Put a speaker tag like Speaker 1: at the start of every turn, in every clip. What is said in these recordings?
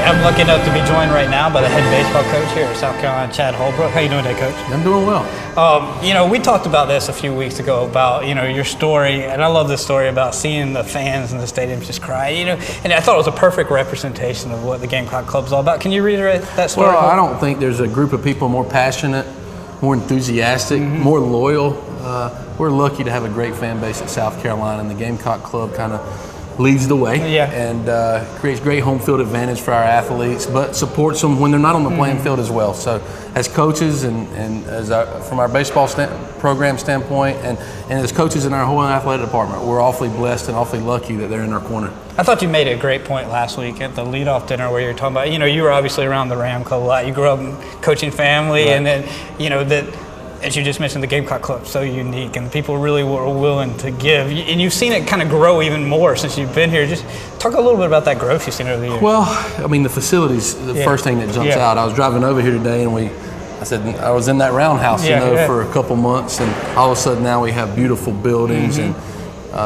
Speaker 1: I'm lucky enough to be joined right now by the head baseball coach here at South Carolina, Chad Holbrook. How you doing today, Coach?
Speaker 2: I'm doing well.
Speaker 1: We talked about this a few weeks ago about, your story, and I love this story about seeing the fans in the stadiums just cry, and I thought it was a perfect representation of what the Gamecock Club is all about. Can you reiterate that story?
Speaker 2: Well, I don't think there's a group of people more passionate, more enthusiastic, more loyal. We're lucky to have a great fan base at South Carolina, and the Gamecock Club kind of leads the way and creates great home field advantage for our athletes, but supports them when they're not on the playing field as well. So as coaches and as from our baseball program standpoint and as coaches in our whole athletic department, we're awfully blessed and awfully lucky that they're in our corner.
Speaker 1: I thought you made a great point last week at the leadoff dinner where you were talking about, you were obviously around the Ram Club a lot. You grew up in coaching family, right. And then, that, as you just mentioned, the Gamecock Club so unique, and people really were willing to give. And you've seen it kind of grow even more since you've been here. Just talk a little bit about that growth you've seen over the years.
Speaker 2: Well, I mean, the facilities, the first thing that jumps out. I was driving over here today, and I was in that roundhouse, for a couple months, and all of a sudden now we have beautiful buildings, and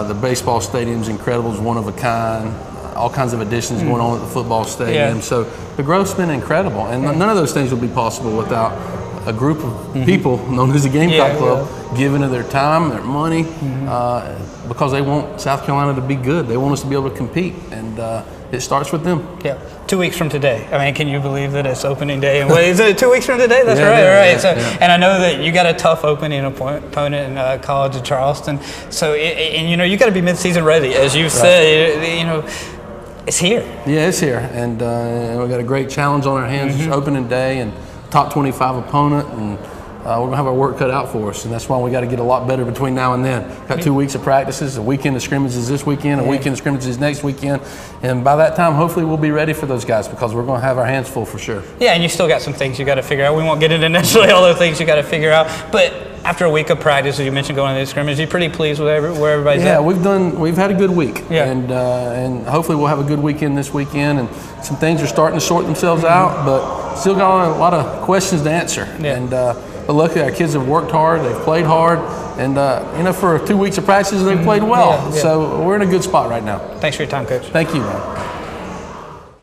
Speaker 2: the baseball stadium's incredible, it's one of a kind. All kinds of additions going on at the football stadium. So the growth's been incredible, and none of those things would be possible without a group of people known as the Gamecock Club giving of their time, their money, because they want South Carolina to be good. They want us to be able to compete, and it starts with them. Yeah. 2
Speaker 1: weeks from today. I mean, can you believe that it's opening day? And what is it? 2 weeks from today? That's right. And I know that you got a tough opening opponent in College of Charleston. So, you got to be mid-season ready, as you said. It's here.
Speaker 2: Yeah, it's here, and we got a great challenge on our hands. Opening day and top 25 opponent, and we're going to have our work cut out for us, and that's why we got to get a lot better between now and then. Got 2 weeks of practices, a weekend of scrimmages this weekend, a weekend of scrimmages next weekend, and by that time, hopefully we'll be ready for those guys because we're going to have our hands full for sure.
Speaker 1: Yeah, and you still got some things you got to figure out. We won't get into necessarily all the things you got to figure out, but after a week of practice, as you mentioned, going to the scrimmage, you're pretty pleased with where everybody's at?
Speaker 2: Yeah, we've had a good week, and hopefully we'll have a good weekend this weekend, and some things are starting to sort themselves out, but still got a lot of questions to answer. But luckily our kids have worked hard, they've played hard, and for 2 weeks of practice they've played well. So we're in a good spot right now.
Speaker 1: Thanks for your time, Coach.
Speaker 2: Thank you, man.